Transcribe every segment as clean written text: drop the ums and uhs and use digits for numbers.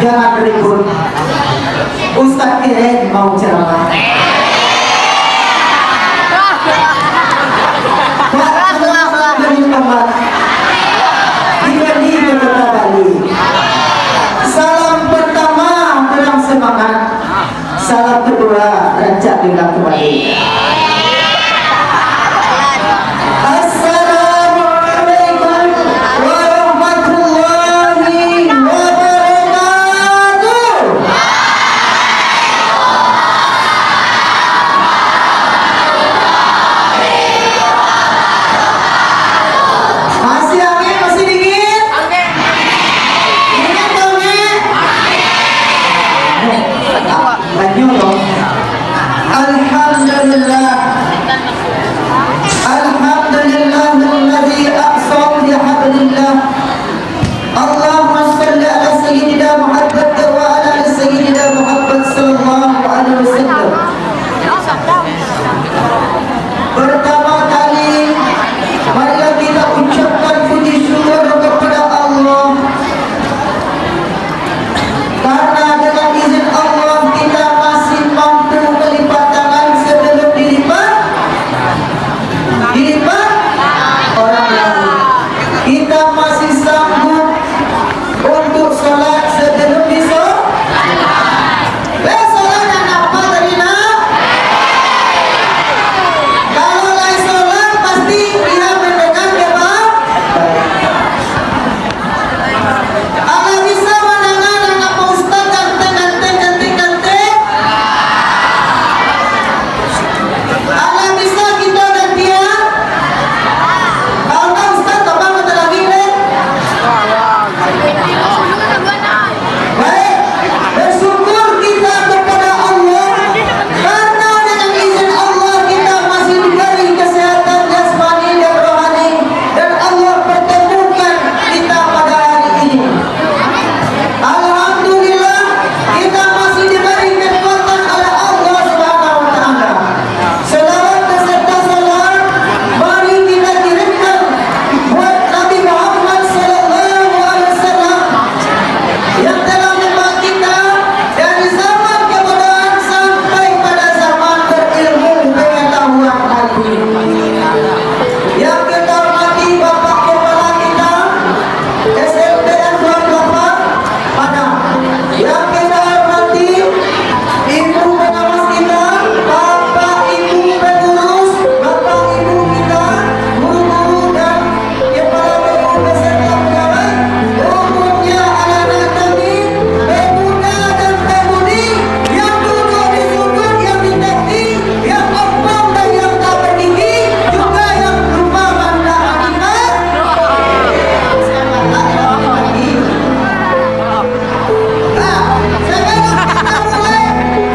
Jangan ribut. Ustaz kirain mau ceramah. Salam pertama kurang semangat, salam kedua rancak bilang kembali. Assalamualaikum warahmatullahi wabarakatuh. Masih angin, masih dingin? Dingin dong nih. Lanjut dong. Alhamdulillah. Alhamdulillahilladzi aqsam bihablillah. Allahumma shalli ala sayyidina Muhammad wa ala sayyidina Muhammad sallallahu alaihi wasallam. Pertama kali marilah kita ucapkan puji syukur kepada Allah, karena dengan izin Allah kita masih mampu melipat tangan sebelum dilipat orang lain. Kita masih sanggup untuk sholat sebelum disolat. Sholat yang apa tadi nak? Kalau lagi sholat pasti dia mendengar kebal. Allah bisa mendengar anak ustaz ganteng. Allah bisa kita gantian. Kalau ustaz tambah betul lagi deh. Baik, bersyukur kita kepada Allah karena dengan izin Allah kita masih diberi kesehatan jasmani dan rohani, dan Allah pertemukan kita pada hari ini. Alhamdulillah kita masih diberi kekuatan oleh Allah Subhanahu wa taala. Selawat beserta salam mari kita kirimkan buat Nabi Muhammad sallallahu alaihi wasallam yang telah membawa kita dari zaman kebodohan sampai pada zaman berilmu pengetahuan hari ini. Yang kita hormati Bapak Kepala kita SLPN 28 Padang. Yang kita hormati Ibu pengawas kita, Bapak Ibu pengurus, Bapak Ibu kita, guru-guru dan kepala guru beserta pegawai, umumnya anak-anak kami, pemuda dan pemudi yang duduk di sudut, yang di tepi, yang ompong dan yang tak berdiri, juga yang lupa manda akibat. Selamat pagi. Sebelum kita mulai,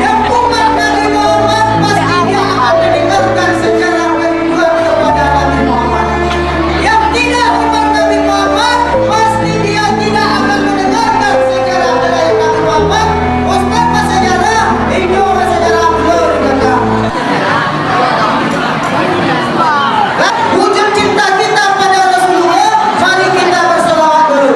yang umat Nabi Muhammad pasti dia akan mendengarkan secara penjual kepada Nabi Muhammad. Yang tidak umat Nabi Muhammad pasti dia tidak akan mendengarkan secara penjual Nabi Muhammad. Ustaz bersejarah, Ibu bersejarah, beliau berkata, wujud cinta kita pada Rasulullah, mari kita berselawat dulu.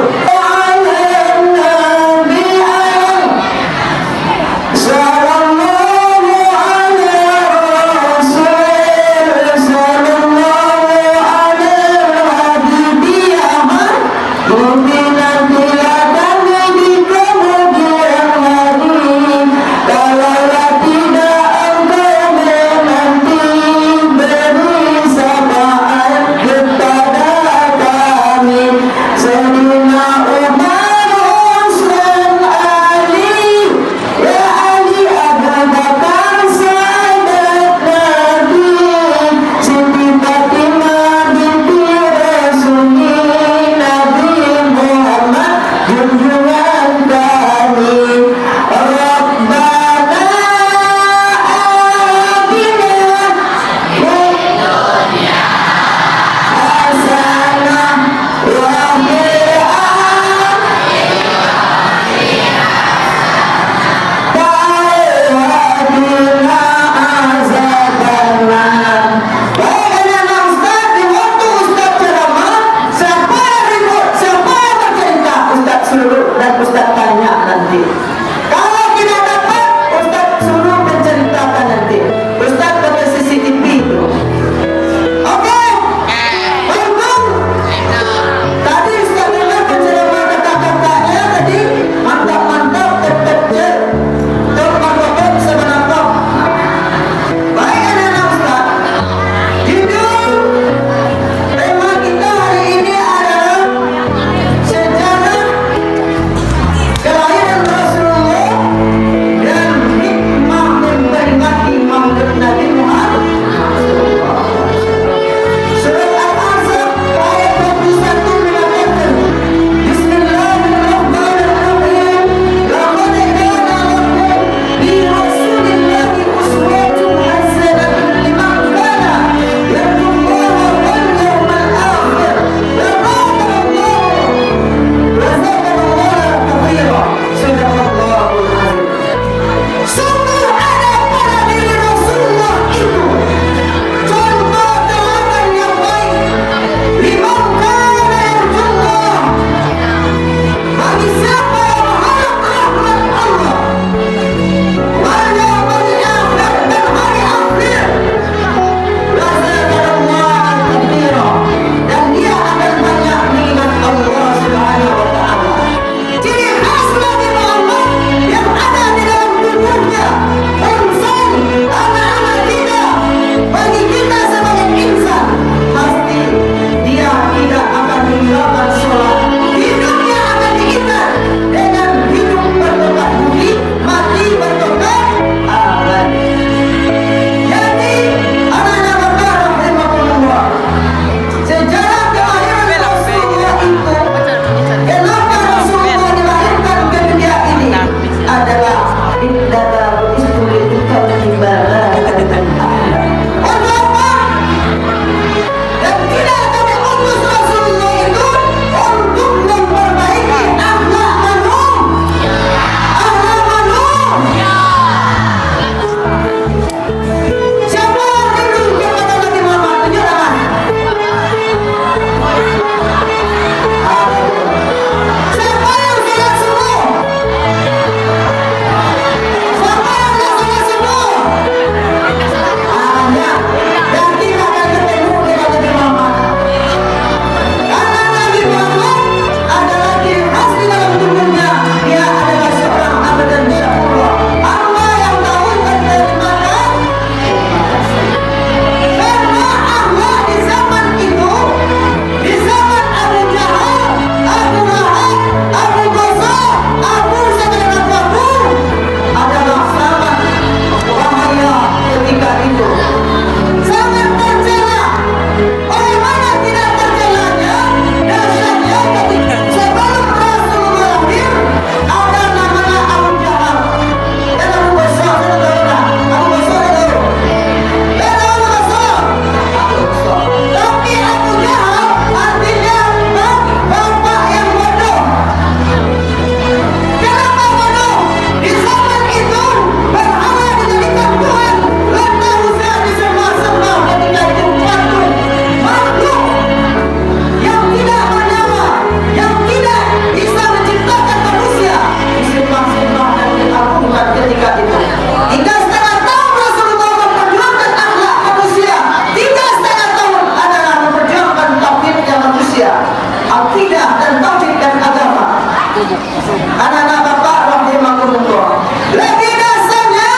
Anak-anak bapak rahimakumullah. Lagi dasarnya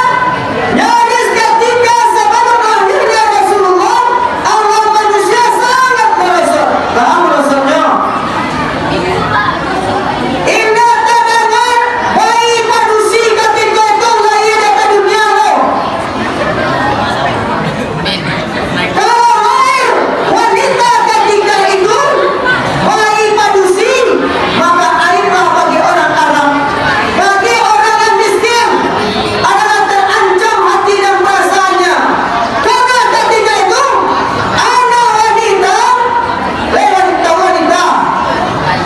nyaris ketika sebelum lahirnya Rasulullah, Allah manusia sangat merosot. Paham merosotnya? Indah terdengar bayi manusia ketika itu lahir ke dunia loh. Kalau lahir wanita ketika itu bayi manusia, maka aiblah bagi orang Arab, bagi orang yang miskin adalah terancam hati dan perasaannya. Karena ketika itu anak wanita,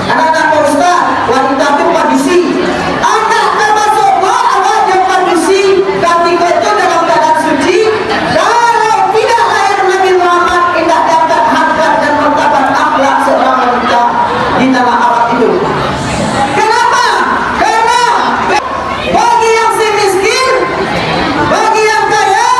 anak-anak Pak Ustaz, wanita itu padusi. Anak termasuk awak yang padusi ketika itu dalam keadaan suci. Kalau tidak lahir Nabi Muhammad, tidak dapat harkat dan martabat akhlak seorang wanita di tanah Arab itu. Kenapa? Karena bagi yang si miskin, bagi yang kaya,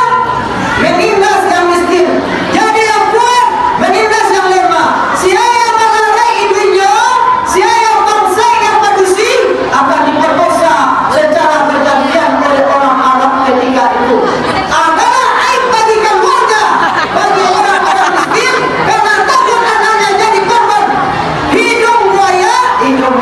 menindas yang miskin. Jadi yang kuat menindas yang lemah. Siapa yang menghargai ibunya, siapa yang bangsa yang padusi akan diperkosa secara bergantian oleh orang Arab ketika itu. Adalah aib bagi keluarga, bagi orang-orang miskin, karena takut anaknya jadi korban hidung buaya, hidung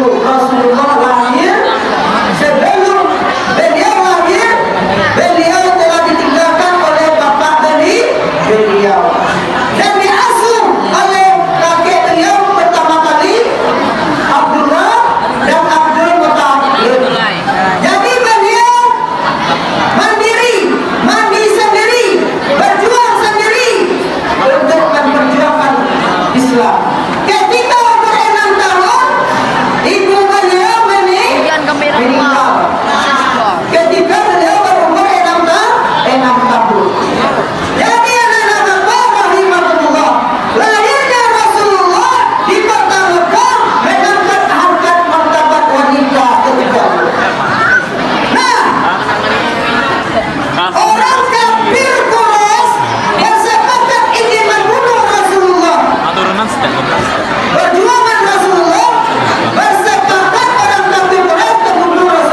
Rasulullah lahir, sebelum beliau lahir, beliau telah ditinggalkan oleh bapak dari beliau dan diasuh oleh kakek beliau pertama kali Abdullah dan Abdul Muttalib. Jadi beliau mandiri, mandi sendiri, berjuang sendiri untuk memperjuangkan Islam. Ketika umur 6 tahun, ibu beliau meninggal. Ketika beliau berumur 6 tahun. Jadi anak-anak Bapak rahimahullah, lahirnya Rasulullah di kota Mekah mengangkat harkat martabat wanita ketika itu. Nah, orang kafir Quraisy bersepakat ingin membunuh Rasulullah. Perjuangan Rasulullah bersepakat orang kafir Quraisy membunuh Rasulullah.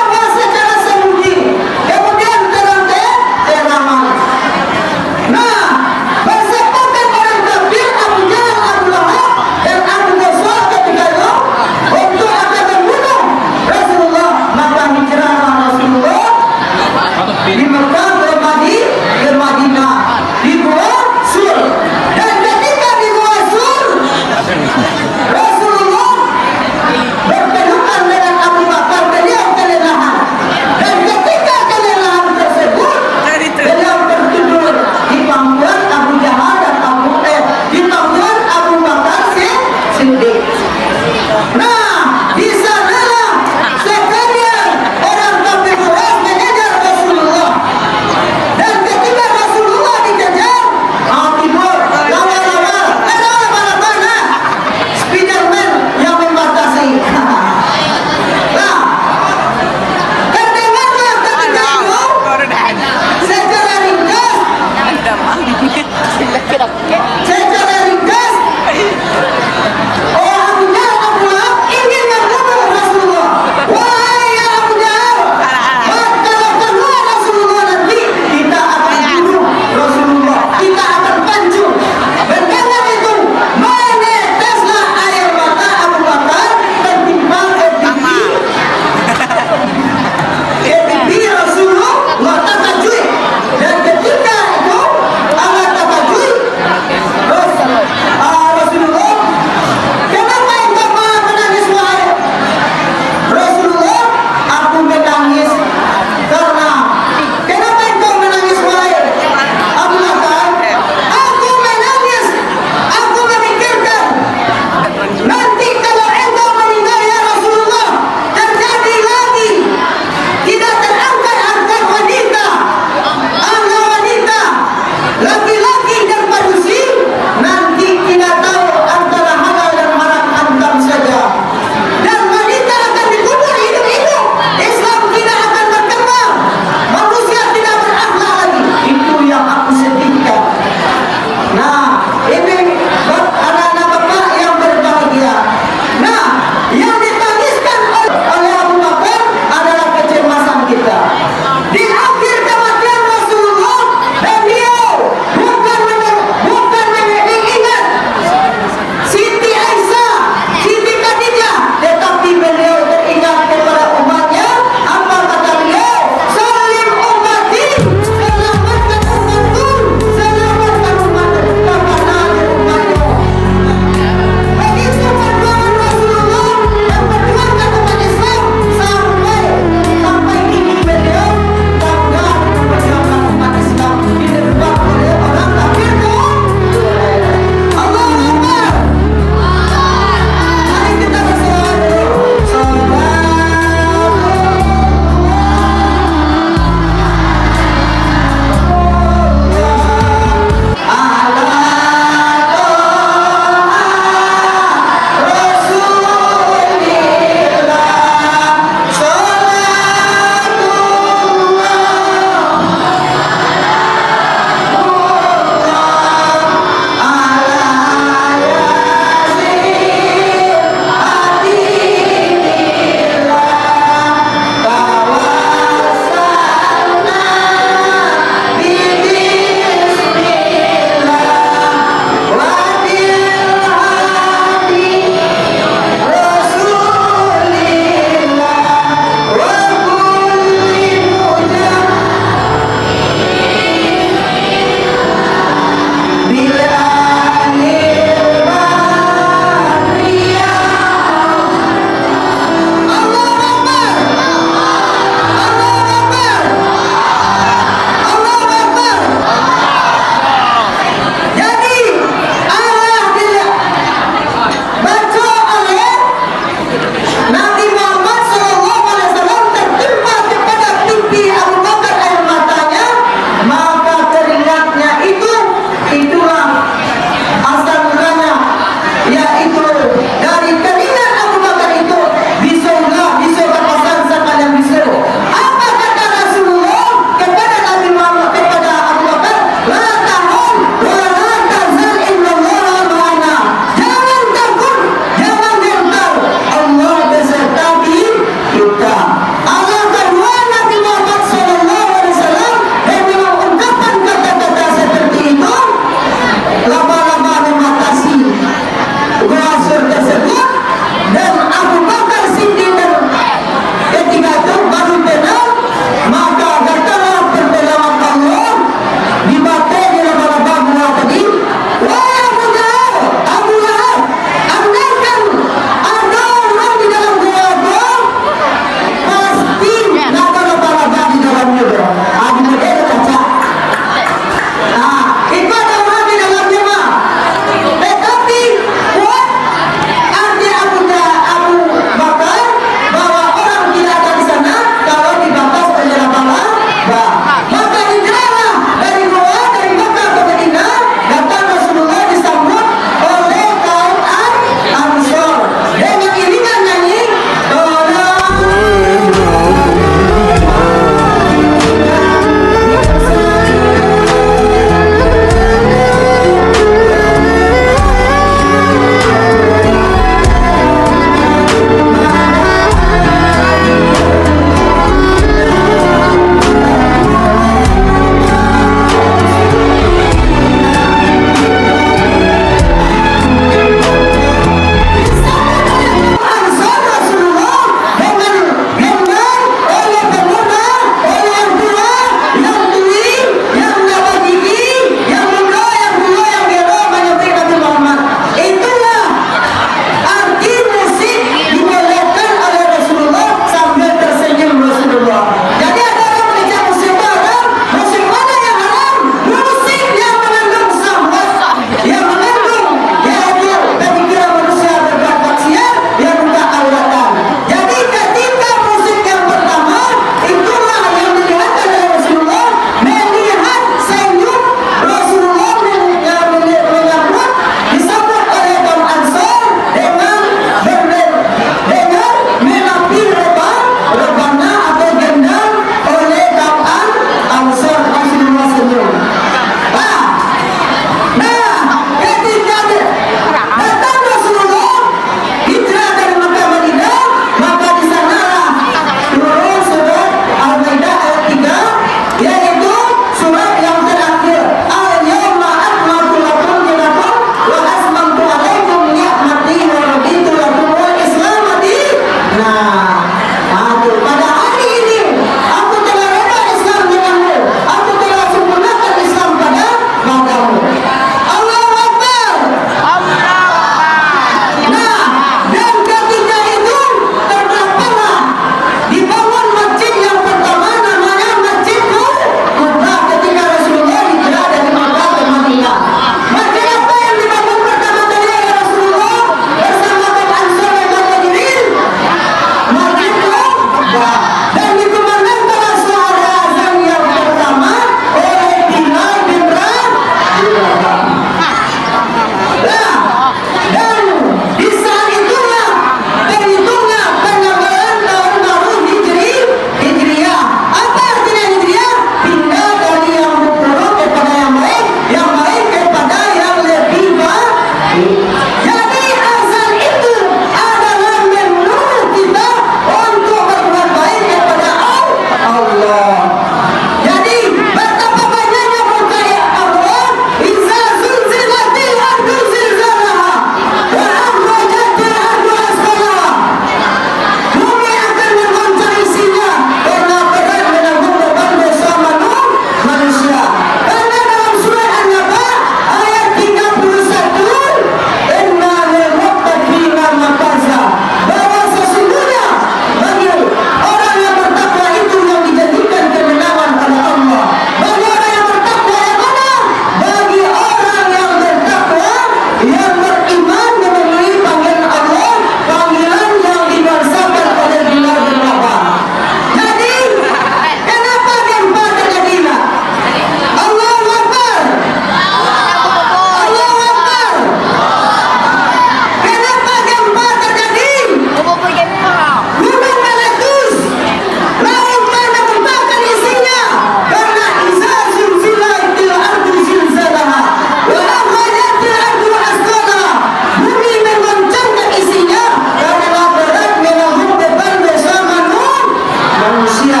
manusia.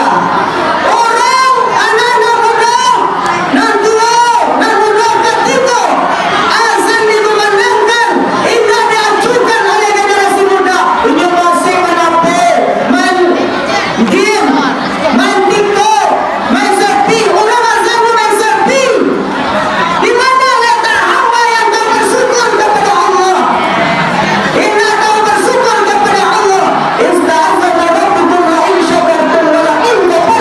Orang anak-anak muda nan tua, nan muda ketika asal dikumandangkan, indah diacukan oleh generasi muda. Ini masih menampil, main game, main TikTok, main selfie. Orang asal main selfie. Di mana letak hamba yang tak bersyukur kepada Allah? Inna tahu bersyukur kepada Allah. Ista'adzana rabbukum la in syakartum wa la in kafartum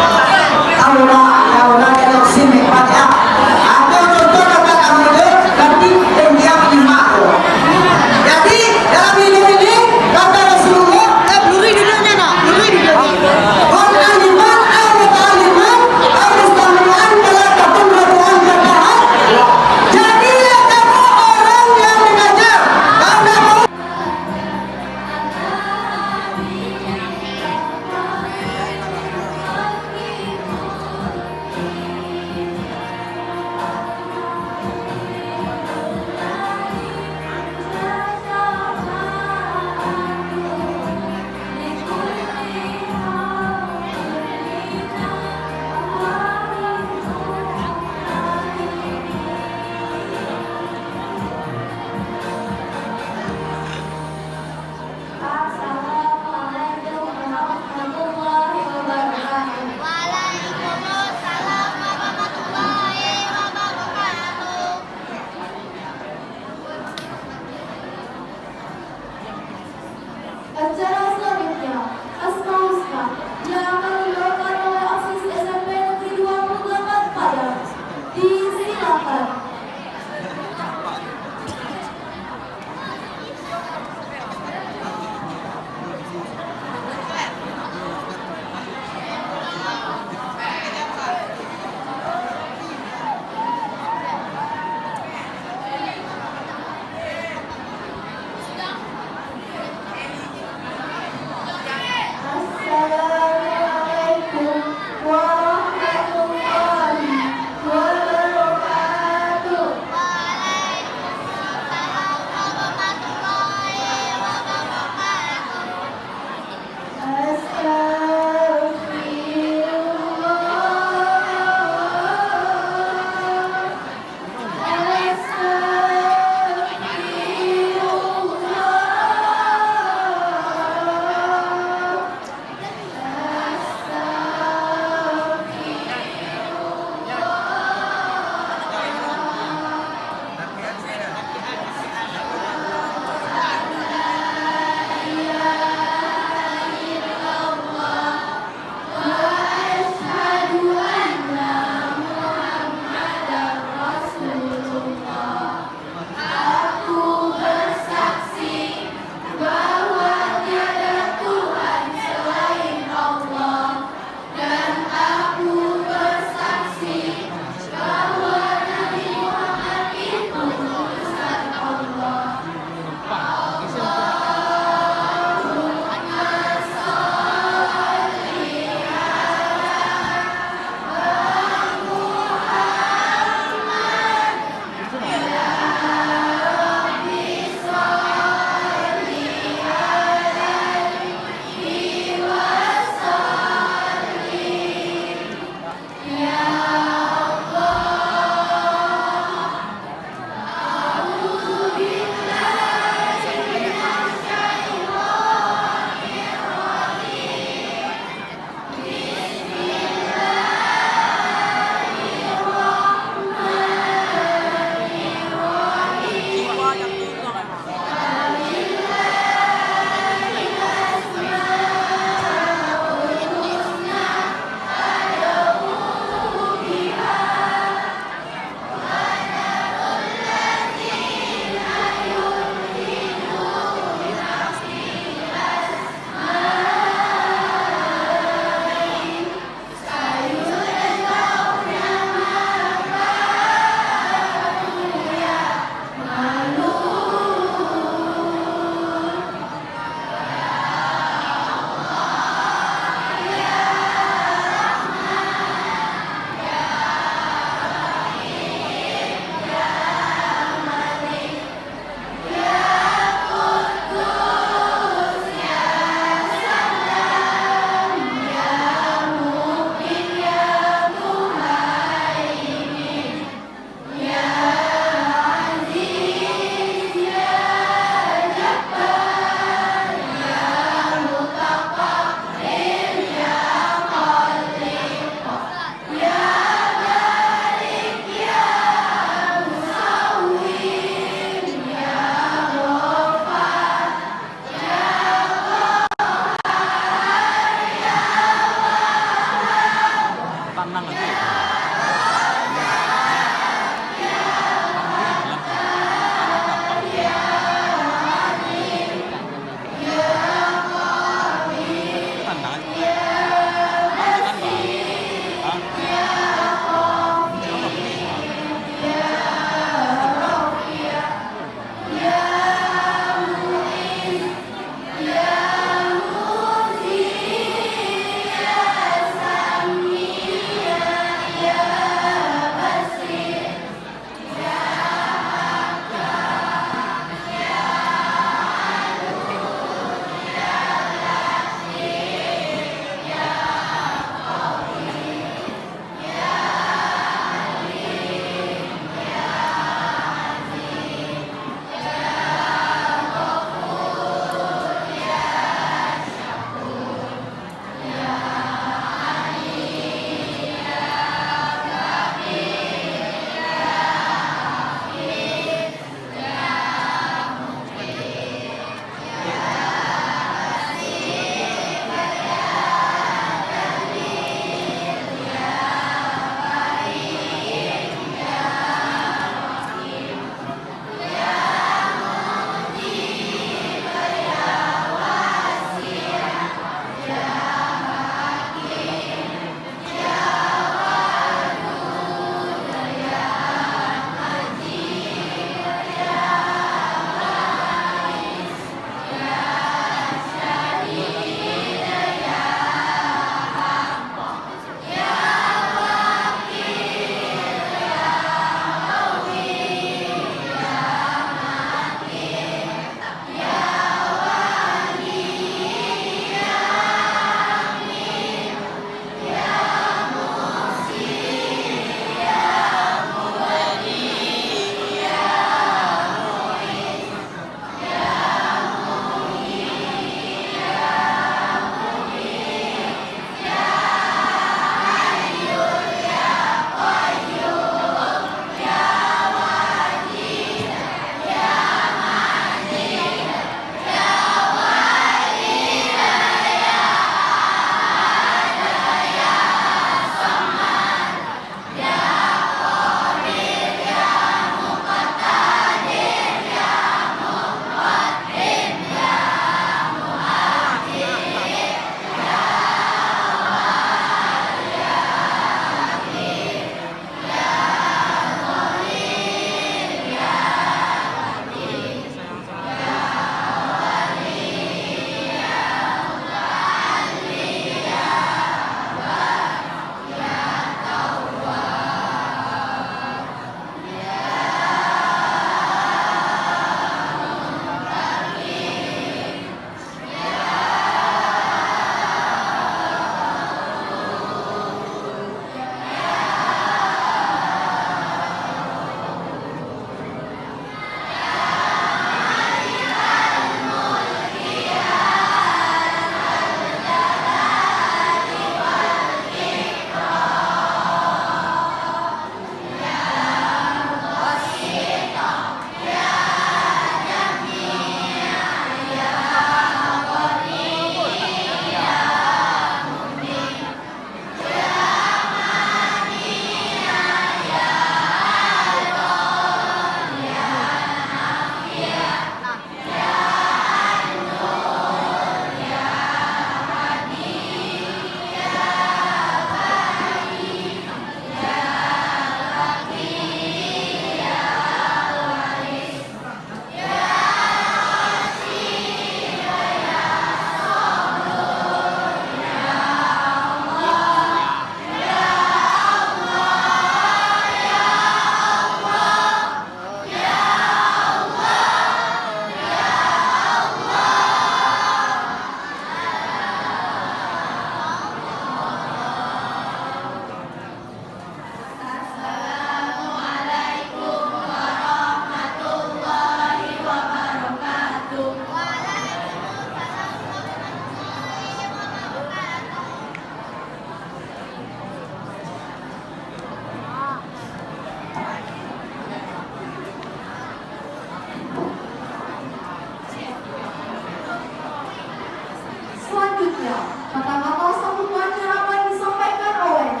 Indonesia. Kata-kata sambutannya akan disampaikan oleh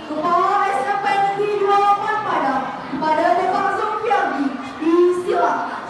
Kepala SMP Negeri 28 Padang kepada Bapak Zulfiardi. Disilakan.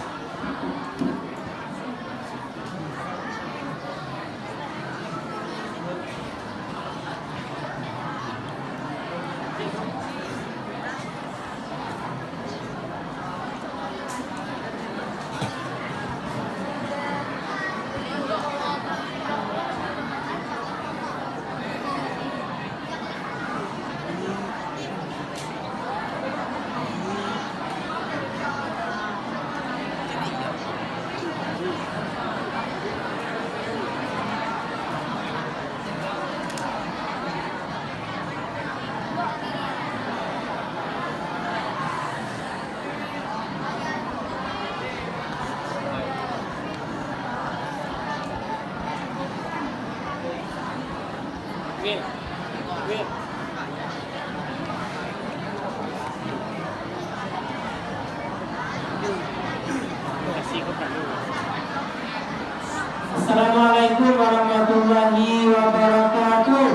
Assalamualaikum warahmatullahi wabarakatuh.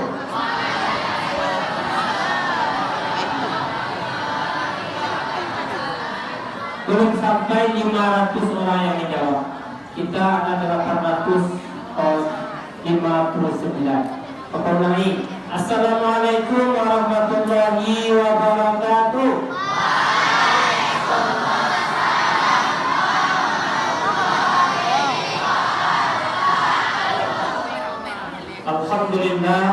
Belum sampai 500 orang yang menjawab. Kita ada 859. Apa ulangi? Assalamualaikum warahmatullahi wabarakatuh. Alhamdulillah,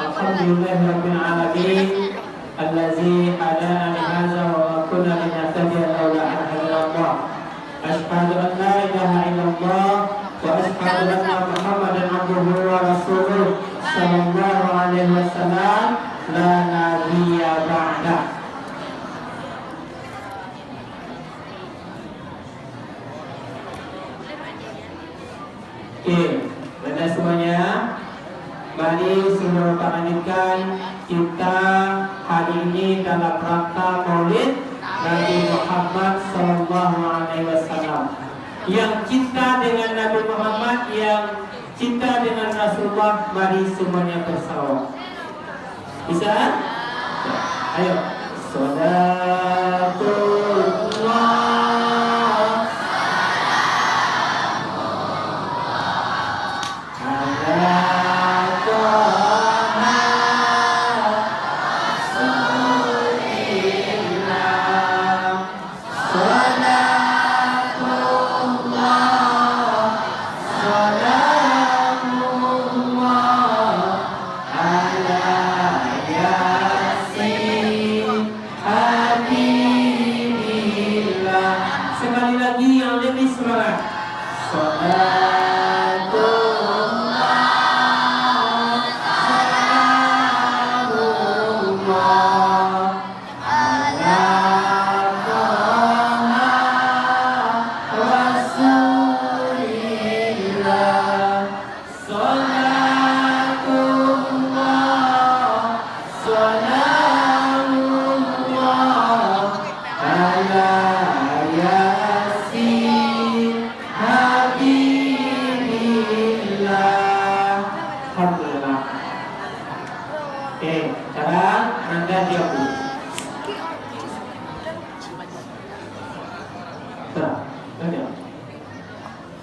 alhamdulillahirabbil alamin, allazi hadana li hadza wa ma kunna linahtadiya laula an hadana. Asyhadu an la ilaha illallah wa asyhadu anna Muhammadan abduhu wa rasuluh sallallahu alaihi wasallam la nabiyya ba'da. Oke, pada semuanya, mari sudah panjatkan kita hari ini dalam rangka Maulid Nabi Muhammad Sallallahu Alaihi Wasallam. Yang cinta dengan Nabi Muhammad, yang cinta dengan Rasulullah, mari semuanya bersama. Bisa? Ayo. Salatullah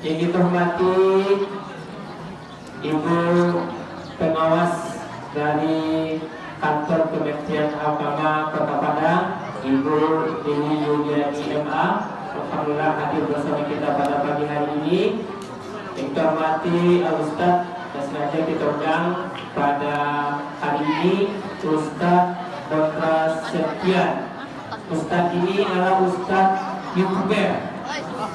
yang kita hormati Ibu pengawas dari kantor Kementerian Agama Kota Padang, Ibu Dewi Yuliani MA, alhamdulillah hadir bersama kita pada pagi hari ini. Yang kita hormati Al-Ustaz, dan sengaja kita undang pada hari ini Ustaz Dr. Septian. Ustaz ini adalah Ustaz YouTuber.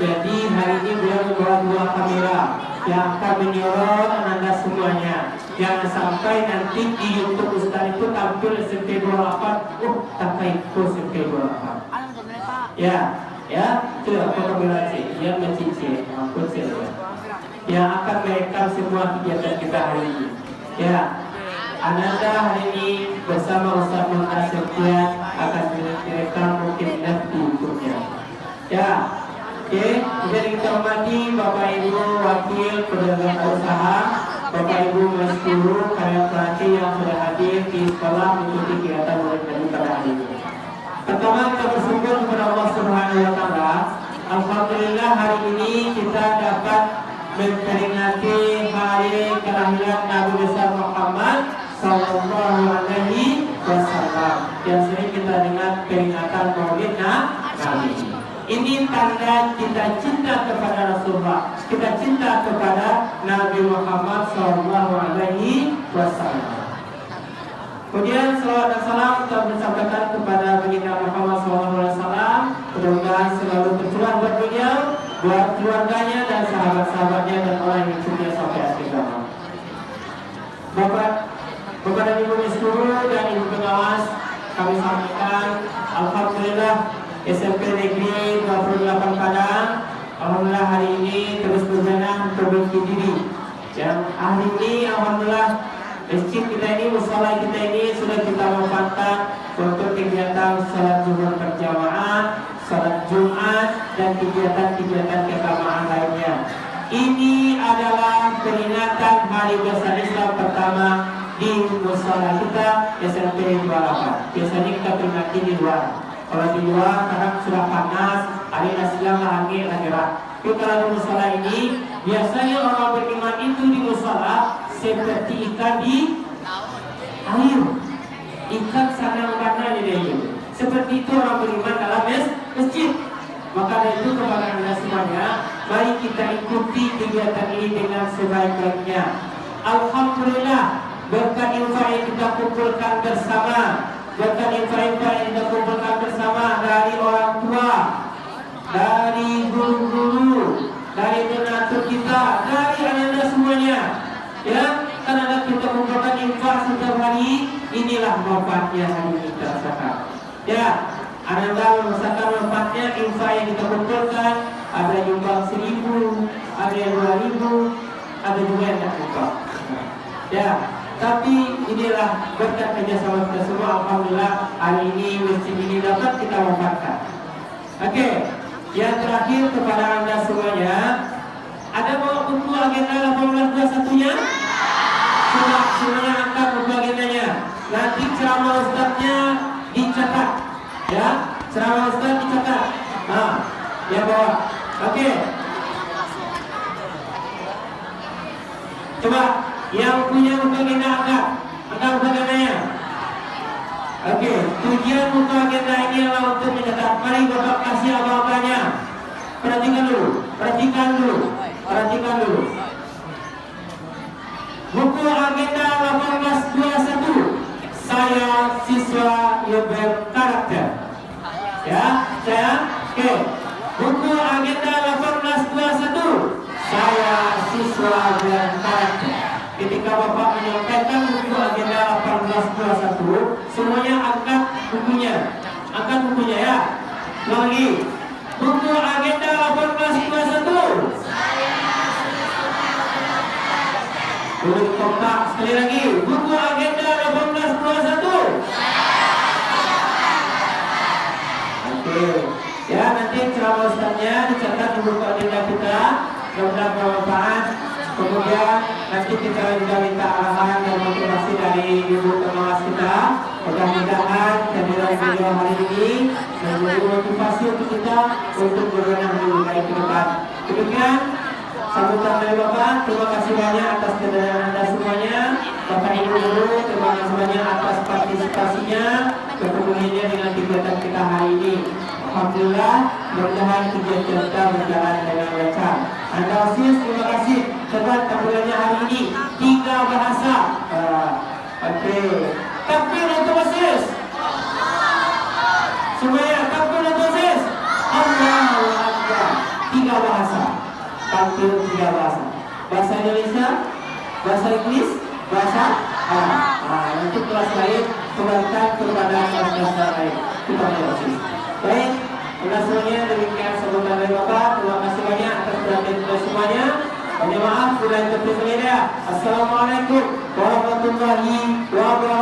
Jadi hari ini beliau membawa dua kamera yang akan menyorot Anda semuanya. Jangan sampai nanti di YouTube Ustaz itu tampil SMP 28. Tak itu SMP 28. Ya, itu apa kamera sih? Yang mencicil, ampun saya. Yang akan merekam semua kegiatan kita hari ini. Ya, Ananda hari ini bersama Ustaz Muhammad Septian akan direkam mungkin nanti YouTube-nya. Ya. Oke, kemudian kita hormati Bapak Ibu Wakil Pedagang Usaha Bapak Ibu Mas Guru, kalian pelatih yang sudah hadir di sekolah mengikuti kegiatan murid tadi pada hari ini. Pertama kita bersyukur kepada Allah Subhanahu wa Ta'ala. Alhamdulillah hari ini kita dapat memperingati hari kelahiran Nabi besar Muhammad Sallallahu Alaihi Wasallam. Yang sering kita dengar peringatan Maulid Nabi. Ini tanda kita cinta kepada Rasulullah, kita cinta kepada Nabi Muhammad Sallallahu Alaihi Wasallam. Kemudian salawat dan salam kita menyampaikan kepada baginda Muhammad Sallallahu Alaihi Wasallam. Mudah-mudahan selalu tercurah buat beliau, buat keluarganya dan sahabat-sahabatnya dan orang yang setia sampai akhir zaman. Bapak dan Ibu Guru dan Ibu pengawas, kami sampaikan Alhamdulillah SMP Negeri 28 Padang, alhamdulillah hari ini terus berbenah memperbaiki diri. Yang hari ini alhamdulillah masjid kita ini, mushola kita ini sudah kita manfaatkan untuk kegiatan salat zuhur berjamaah, salat Jumat dan kegiatan-kegiatan keagamaan lainnya. Ini adalah peringatan hari besar Islam pertama di mushola kita SMP 28. Biasanya kita peringati di luar. Kalau di luar kadang sudah panas, hari siang lagi gerah. Tapi kalau di mushola ini, biasanya orang beriman itu di mushola seperti ikan di air. Ikan sanang karena di dalam. Seperti itu orang beriman dalam masjid. Maka dari itu kepada anda semuanya, mari kita ikuti kegiatan ini dengan sebaik-baiknya. Alhamdulillah, berkat infak yang kita kumpulkan bersama, berkat infak-infak yang kita kumpulkan bersama dari orang tua, dari guru-guru, dari donatur kita, dari anda semuanya, ya, karena ada kita kumpulkan infak setiap hari, inilah manfaatnya hari ini kita rasakan. Ya, anda merasakan manfaatnya infak yang kita kumpulkan, ada nyumbang 1.000, ada yang 2.000, ada juga yang tak kumpul. Ya. Tapi inilah berkat kerjasama kita semua. Alhamdulillah hari ini masjid ini dapat kita manfaatkan. Oke, yang terakhir kepada anda semuanya, ada bawa buku agenda 1821-nya? Coba semuanya angkat buku agendanya. Nanti ceramah ustadznya dicatat, ya, ceramah ustadz dicatat. Nah, ya bawa. Oke. Coba. Yang punya buku agenda angkat buku agendanya. Oke, tujuan buku agenda ini adalah untuk mencatat. Mari Bapak kasih abang-abangnya. Perhatikan dulu. Buku agenda 1821. Saya siswa yang berkarakter. Ya, saya. Oke. Buku agenda 1821. Saya siswa berkarakter. Ketika Bapak menyampaikan buku agenda 1821, semuanya angkat bukunya. Angkat bukunya ya. Lagi. Buku agenda 1821. Buku kompak sekali lagi. Buku agenda 1821. Oke. Ya, nanti ceramah ustaznya dicatat di buku agenda kita. Mudah-mudahan bermanfaat. Kemudian nanti kita juga minta arahan dan motivasi dari ibu pengawas kita. Mudah-mudahan kehadiran beliau hari ini menjadi motivasi untuk kita untuk berbenah lebih baik ke depan. Demikian sambutan dari Bapak. Terima kasih banyak atas kehadiran anda semuanya. Bapak Ibu Guru, terima kasih banyak atas partisipasinya, kepeduliannya dengan kegiatan kita hari ini. Alhamdulillah, mudah-mudahan kegiatan kita berjalan dengan lancar. Anda Osis, terima kasih. Sebab tampilannya hari ini 3 bahasa. Oke. Takbir untuk Osis. Semuanya takbir untuk Osis. Allahu Akbar. 3 bahasa. Takbir 3 bahasa. Bahasa Indonesia, bahasa Inggris, bahasa Arab. Untuk kelas lain, kembalikan kepada kelas lain. Kita Osis. Baik, semuanya demikian sambutan dari Bapak. Terima kasih banyak atas perhatian kita semuanya. Mohon maaf bila terputus. Assalamualaikum warahmatullahi wabarakatuh.